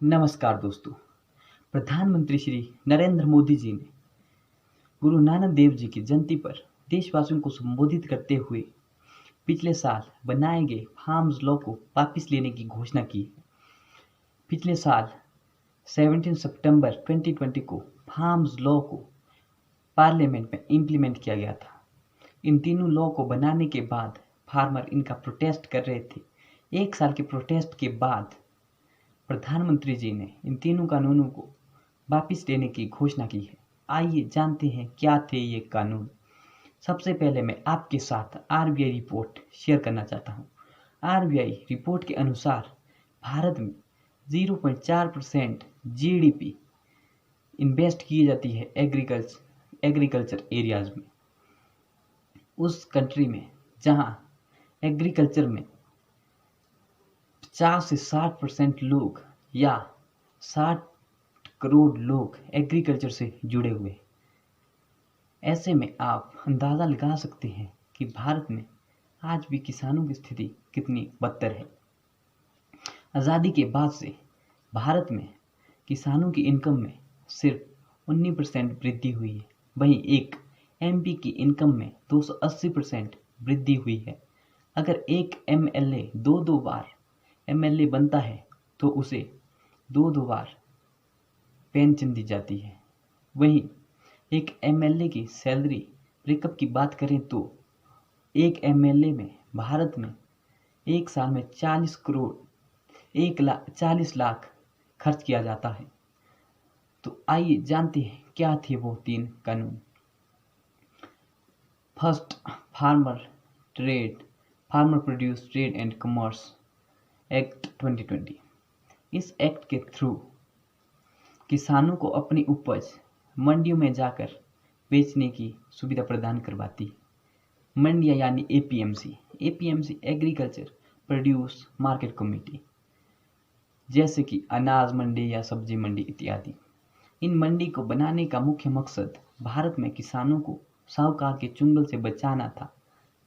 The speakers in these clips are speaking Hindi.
नमस्कार दोस्तों। प्रधानमंत्री श्री नरेंद्र मोदी जी ने गुरु नानक देव जी की जयंती पर देशवासियों को संबोधित करते हुए पिछले साल बनाए गए फार्म्स लॉ को वापस लेने की घोषणा की है। पिछले साल 17 सितंबर 2020 को फार्म्स लॉ को पार्लियामेंट में इम्प्लीमेंट किया गया था। इन तीनों लॉ को बनाने के बाद फार्मर इनका प्रोटेस्ट कर रहे थे। 1 साल के प्रोटेस्ट के बाद प्रधानमंत्री जी ने इन तीनों कानूनों को वापस लेने की घोषणा की है। आइए जानते हैं क्या थे ये कानून। सबसे पहले मैं आपके साथ आरबीआई रिपोर्ट शेयर करना चाहता हूँ। आरबीआई रिपोर्ट के अनुसार भारत में 0.4% जीडीपी इन्वेस्ट की जाती है एग्रीकल्चर एरियाज में। उस कंट्री में जहाँ एग्रीकल्चर में 50 से 60% लोग या 60 करोड़ लोग एग्रीकल्चर से जुड़े हुए। ऐसे में आप अंदाज़ा लगा सकते हैं कि भारत में आज भी किसानों की स्थिति कितनी बदतर है। आज़ादी के बाद से भारत में किसानों की इनकम में सिर्फ 19% वृद्धि हुई है। वहीं एक एमपी की इनकम में 280% वृद्धि हुई है। अगर एक एमएलए दो बार एमएलए बनता है तो उसे दो बार पेंशन दी जाती है। वहीं एक एमएलए की सैलरी ब्रेकअप की बात करें तो एक एमएलए में भारत में एक साल में 40 लाख खर्च किया जाता है। तो आइए जानते हैं क्या थे वो 3 कानून। First, farmer produce trade and commerce act 2020। इस एक्ट के थ्रू किसानों को अपनी उपज मंडियों में जाकर बेचने की सुविधा प्रदान करवाती है। मंडियां यानी APMC agriculture produce market committee, जैसे कि अनाज मंडी या सब्जी मंडी इत्यादि। इन मंडी को बनाने का मुख्य मकसद भारत में किसानों को साहूकार के चुंगल से बचाना था,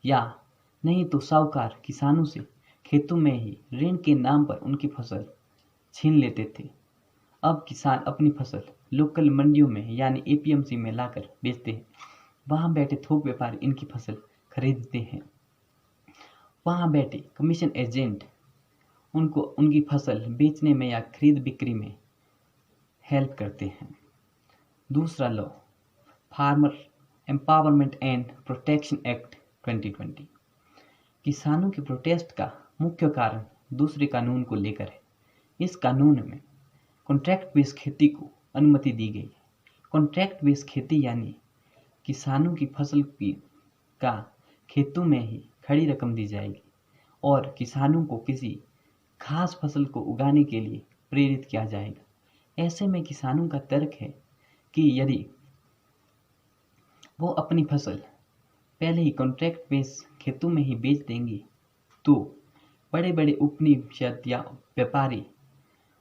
या नहीं तो साहूकार किसानों से खेतों में ही ऋण के नाम पर उनकी फसल छीन लेते थे। अब किसान अपनी फसल लोकल मंडियों में यानी एपीएमसी में लाकर बेचते हैं। वहां बैठे थोक व्यापारी इनकी फसल खरीदते हैं। वहां बैठे कमीशन एजेंट उनको उनकी फसल बेचने में या खरीद बिक्री में हेल्प करते हैं। दूसरा law, farmer empowerment and protection act 2020। किसानों के प्रोटेस्ट का मुख्य कारण दूसरे कानून को लेकर है। इस कानून में कॉन्ट्रैक्ट बेस्ड खेती को अनुमति दी गई है। कॉन्ट्रैक्ट बेस्ड खेती यानी किसानों की फसल का खेतों में ही खड़ी रकम दी जाएगी और किसानों को किसी खास फसल को उगाने के लिए प्रेरित किया जाएगा। ऐसे में किसानों का तर्क है कि यदि वो अपनी फसल पहले ही कॉन्ट्रैक्ट बेस्ड खेतों में ही बेच देंगे तो बड़े बड़े उपनिवेशक या व्यापारी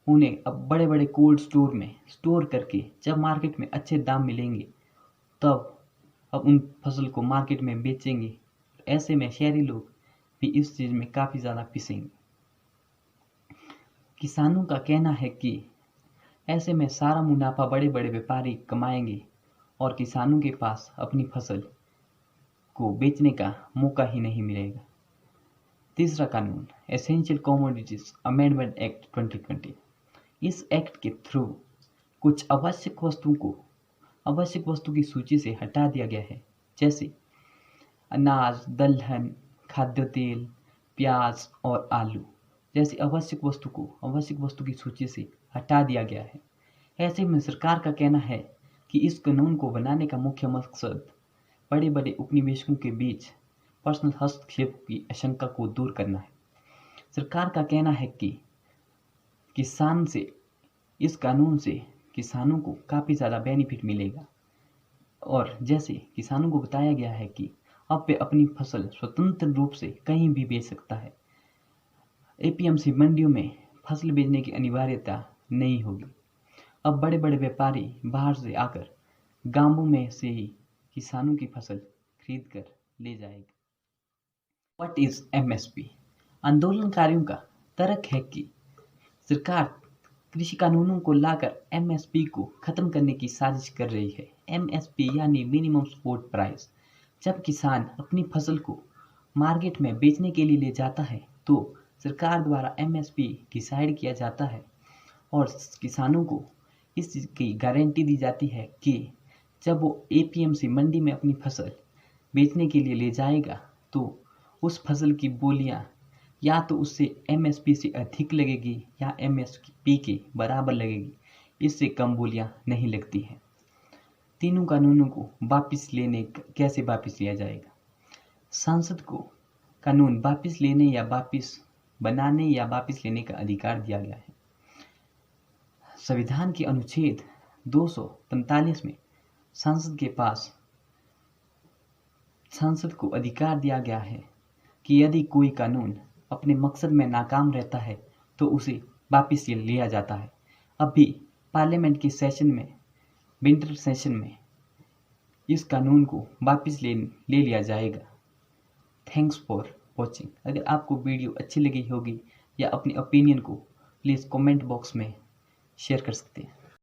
उन्हें अब बड़े बड़े कोल्ड स्टोर में स्टोर करके जब मार्केट में अच्छे दाम मिलेंगे तब अब उन फसल को मार्केट में बेचेंगे। ऐसे में शहरी लोग भी इस चीज़ में काफ़ी ज़्यादा पिसेंगे। किसानों का कहना है कि ऐसे में सारा मुनाफा बड़े बड़े व्यापारी कमाएंगे और किसानों के पास अपनी फसल को बेचने का मौका ही नहीं मिलेगा। तीसरा कानून, एसेंशियल कमोडिटीज अमेंडमेंट एक्ट 2020। इस एक्ट के थ्रू कुछ आवश्यक वस्तु की सूची से हटा दिया गया है, जैसे अनाज, दलहन, खाद्य तेल, प्याज और आलू जैसी आवश्यक वस्तु की सूची से हटा दिया गया है। ऐसे में सरकार का कहना है कि इस कानून को बनाने का मुख्य मकसद बड़े बड़े उपनिवेशकों के बीच पर्सनल हस्तक्षेप की आशंका को दूर करना है। सरकार का कहना है कि इस कानून से किसानों को काफ़ी ज़्यादा बेनिफिट मिलेगा और जैसे किसानों को बताया गया है कि अब वे अपनी फसल स्वतंत्र रूप से कहीं भी बेच सकता है। एपीएमसी मंडियों में फसल बेचने की अनिवार्यता नहीं होगी। अब बड़े बड़े व्यापारी बाहर से आकर गांवों में से ही किसानों की फसल खरीद कर ले जाएगा। What is MSP? आंदोलनकारियों का तर्क है कि सरकार कृषि कानूनों को लाकर एमएसपी को खत्म करने की साजिश कर रही है। एमएसपी यानी मिनिमम सपोर्ट प्राइस। जब किसान अपनी फसल को मार्केट में बेचने के लिए ले जाता है तो सरकार द्वारा एमएसपी डिसाइड किया जाता है और किसानों को इस चीज़ की गारंटी दी जाती है कि जब वो एपीएमसी मंडी में अपनी फसल बेचने के लिए ले जाएगा तो उस फसल की बोलियां या तो उससे एमएसपी से अधिक लगेगी या एमएसपी के बराबर लगेगी, इससे कम बोलियां नहीं लगती हैं। तीनों कानूनों को कैसे वापस लिया जाएगा? संसद को कानून वापस लेने या वापस बनाने या वापस लेने का अधिकार दिया गया है। संविधान के अनुच्छेद 245 में संसद को अधिकार दिया गया है कि यदि कोई कानून अपने मकसद में नाकाम रहता है तो उसे वापस लिया जाता है। अभी पार्लियामेंट के विंटर सेशन में इस कानून को वापस ले लिया जाएगा। Thanks for watching. अगर आपको वीडियो अच्छी लगी होगी या अपनी ओपिनियन को प्लीज़ कमेंट बॉक्स में शेयर कर सकते हैं।